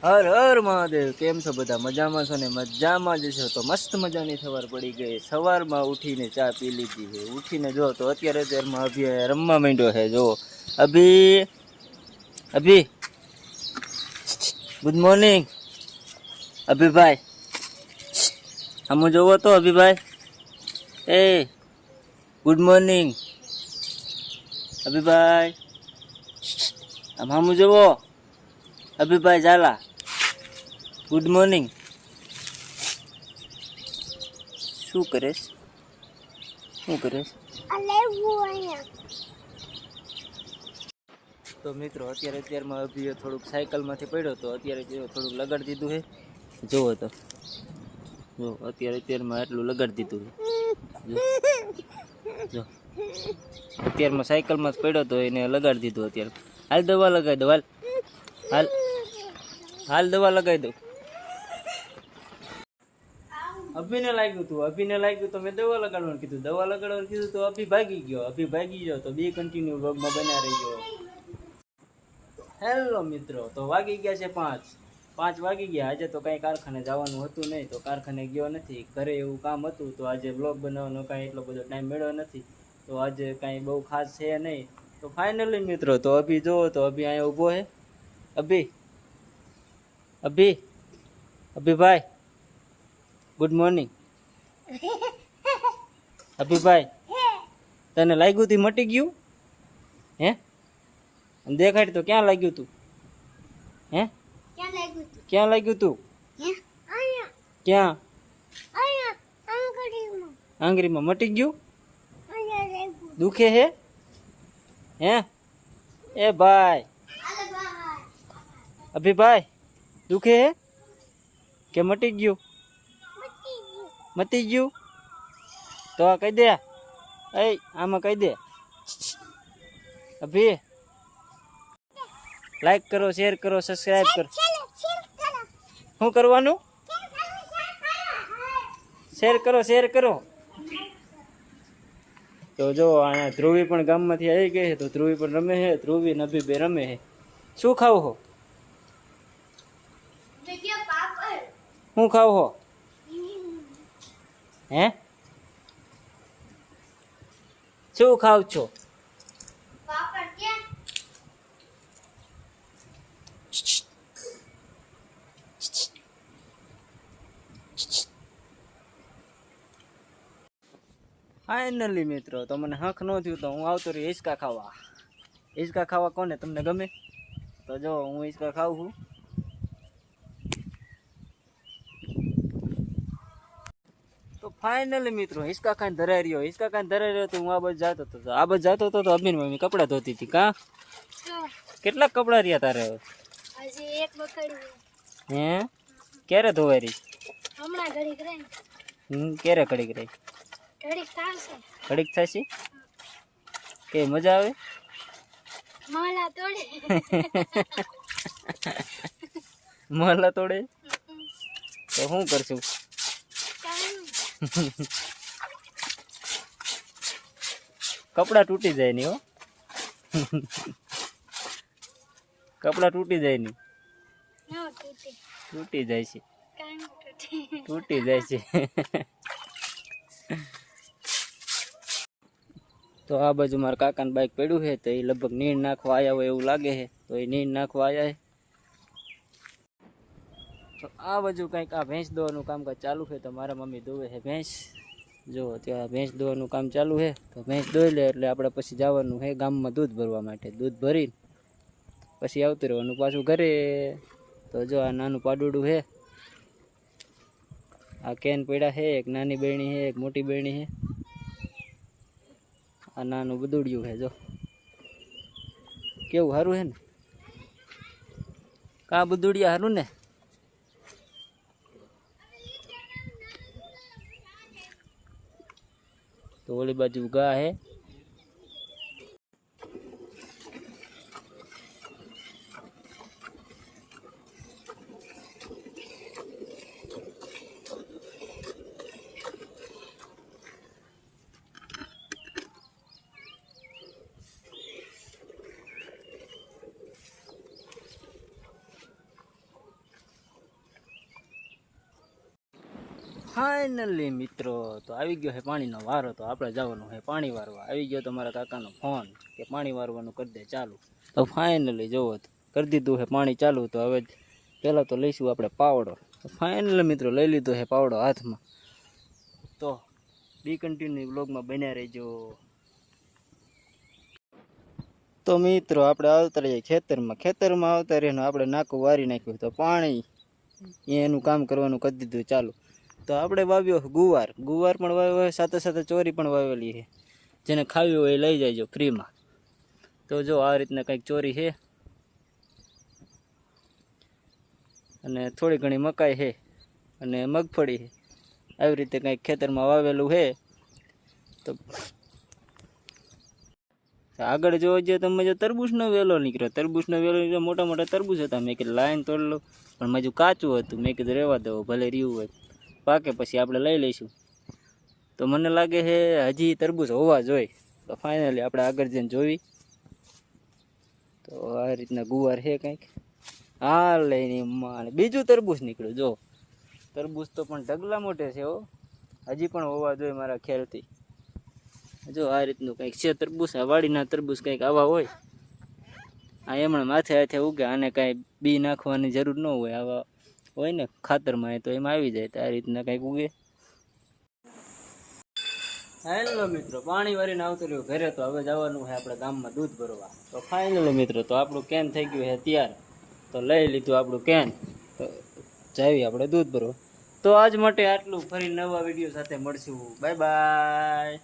હર હર મહાદેવ. કેમ છો બધા? મજામાં છો ને? મજામાં જ છો તો મસ્ત મજાની સવાર પડી ગઈ. સવારમાં ઉઠીને ચા પી લીધી છે. ઉઠીને જો તો અત્યારમાં અભી રમવા માંડ્યો છે. જો અભી અભી ગુડ મોર્નિંગ અભિભાઈ. આમ જોવો તો અભિભાઈ. એ ગુડ મોર્નિંગ અભિભાઈ. આમ આમ જોવો અભિભાઈ ઝાલા. Good morning. શું કરેશ? શું કરેશ? તો મિત્રો અત્યારમાં અભી થોડુંક સાયકલમાંથી પડ્યો તો અત્યારે થોડુંક લગાડી દીધું છે. જુઓ તો જો અત્યારમાં એટલું લગાડી દીધું છે. જો અત્યારમાં સાયકલમાં જ પડ્યો તો એને લગાડી દીધું. અત્યારે હાલ દવા લગાવી દો. હાલ હાલ હાલ દવા લગાવી દો. અભીને લાગ્યું તો મેં દવા લગાડવાનું કીધું. દવા લગાડવાનું કીધું તો અભી ભાગી ગયો. તો બે કન્ટિન્યુ વ્લોગમાં બના રહી ગયો. હેલો મિત્રો, તો વાગી ગયા છે 5 વાગી ગયા. આજે તો કાંઈ કારખાને જવાનું હતું નહીં, તો કારખાને ગયો નથી. ઘરે એવું કામ હતું તો આજે બ્લોગ બનાવવાનો કાંઈ એટલો બધો ટાઈમ મળ્યો નથી. તો આજે કાંઈ બહુ ખાસ છે નહીં. તો ફાઇનલી મિત્રો, તો અભી જોવો તો અભી અહીંયા ઊભો છે. અભીભાઈ ગુડ મોર્નિંગ. અભીભાઈ તને લાગ્યું તું મટી ગયું? હે દેખાડ તો ક્યાં લાગ્યું તું? હે ક્યાં લાગ્યું તું? ક્યાં? આંગળીમાં મટી ગયું? દુખે હે? હે એ ભાઈ અભિભાઈ દુખે હે કે મટી ગયું? મટી ગયું તો આ કહી દે. આમાં કહી દે. અભી લાઈક કરો, શેર કરો, સબસ્ક્રાઇબ કરો. શું કરવાનું? શેર કરો. તો જો અહીંયા ધ્રુવી પણ ગામમાંથી આવી ગઈ છે. તો ધ્રુવી પણ રમે છે. ધ્રુવી ને અભી બે રમે છે. શું ખાવ હો? શું ખાવ હો? હે શું ખાવ છો? ફાઇનલી મિત્રો, તો મને હક ન થયું તો હું આવતો રહ્યો હિંચકા ખાવા. હિંચકા ખાવા કોને તમને ગમે? તો જો હું હિંચકા ખાઉં છું. તો ફાઇનલી મિત્રો હિંચકા ખાઈને ધરાઈ રહ્યો. તો હું આ બાજુ જતો હતો. તો અભિન મમ્મી કપડાં ધોતી હતી. કા કેટલાક કપડાં રહ્યા તારે? હે ક્યારે ધોવાઈ રહી? ક્યારે ઘડીક રહી? ઘડીક થશે કે મજા આવે? મોહલા તોડે તો શું કરશું? કપડા તૂટી જાય નહીં હો. કપડા તૂટી જાય નહીં. તૂટી જાય છે. તો આ બાજુ મારા કાકાનું બાઈક પડ્યું છે. તો એ લગભગ નીણ નાખવા આવ્યા હોય એવું લાગે છે. તો એ નીણ નાખવા આવ્યા છે. તો આ બાજુ કંઈક આ ભેંસ દોવાનું કામકાજ ચાલુ છે. તો મારા મમ્મી દોવે છે ભેંસ. જો ત્યાં ભેંસ દોવાનું કામ ચાલુ છે. તો ભેંસ દોઈ લે એટલે આપણે પછી જવાનું છે ગામમાં દૂધ ભરવા માટે. દૂધ ભરીને પછી આવતું રહેવાનું પાછું ઘરે. તો જો આ નાનું પાડુડું છે. આ કેન પડ્યા છે. એક નાની બેણી છે, એક મોટી બેણી છે. આ નાનું બદુડિયું છે. જો કેવું સારું છે ને? કા બદુડિયા સારું ને? તો ઓલી બાજુ ગા હે. ફાઇનલી મિત્રો તો આવી ગયો છે પાણીનો વારો. તો આપણે જવાનું છે પાણી વારવા. આવી ગયો તો મારા કાકાનો ફોન કે પાણી વારવાનું કરી દે ચાલુ. તો ફાઇનલી જોવો તો કરી દીધું છે પાણી ચાલુ. તો હવે પહેલાં તો લઈશું આપણે પાવડો. તો ફાઇનલી મિત્રો લઈ લીધો છે પાવડો હાથમાં. તો બી કન્ટિન્યુ બ્લોગમાં બન્યા રહેજો. તો મિત્રો આપણે આવતા રહીએ ખેતરમાં આવતા રહીને આપણે નાકું વારી નાખ્યું. તો પાણી એનું કામ કરવાનું કરી દીધું ચાલુ. તો આપણે વાવ્યો ગુવાર પણ વાવ્યો હોય, સાથે સાથે ચોરી પણ વાવેલી છે. જેને ખાવી હોય એ લઈ જાયજો ફ્રીમાં. તો જો આ રીતના કંઈક ચોરી છે અને થોડી ઘણી મકાઈ છે અને મગફળી છે. આવી રીતે કંઈક ખેતરમાં વાવેલું છે. તો આગળ જોવા જઈએ તો મજો તરબૂચનો વેલો નીકળ્યો. મોટા મોટા તરબૂચ હતા. મેં કીધું લાઈન તોડ લો, પણ મજુ કાચું હતું. મેં કીધું રહેવા દો, ભલે રહ્યું હોય, પાકે પછી આપણે લઈ લઈશું. તો મને લાગે છે હજી તરબૂચ હોવા જોઈએ. તો ફાઇનલી આપણે આગળ જઈને જોઈ. તો આ રીતના ગુવાર છે કંઈક. હા લઈને માણે બીજું તરબૂચ નીકળ્યું. જો તરબૂચ તો પણ ઢગલા મોટે છે હો. હજી પણ હોવા જોઈએ મારા ખ્યાલથી. જો આ રીતનું કંઈક છે તરબૂચ. આ વાડીના તરબૂચ કંઈક આવા હોય. આ એમણે માથે હાથે ઉગે. આને કાંઈ બી નાખવાની જરૂર ન હોય. આવા હોય ને ખાતરમાં, તો એમાં આવી જાય. તો આ રીતના કંઈક ઉગે. હેલો મિત્રો, પાણી વારીને આવતું રહ્યું ઘરે. તો હવે જવાનું છે આપણે ગામમાં દૂધ ભરવા. તો ફાઇનલી મિત્રો તો આપણું કેન થઈ ગયું છે તૈયાર. તો લઈ લીધું આપણું કેન. તો જાવી આપણે દૂધ ભરવા. તો આજ માટે આટલું. ફરી નવા વિડીયો સાથે મળશું. Bye bye.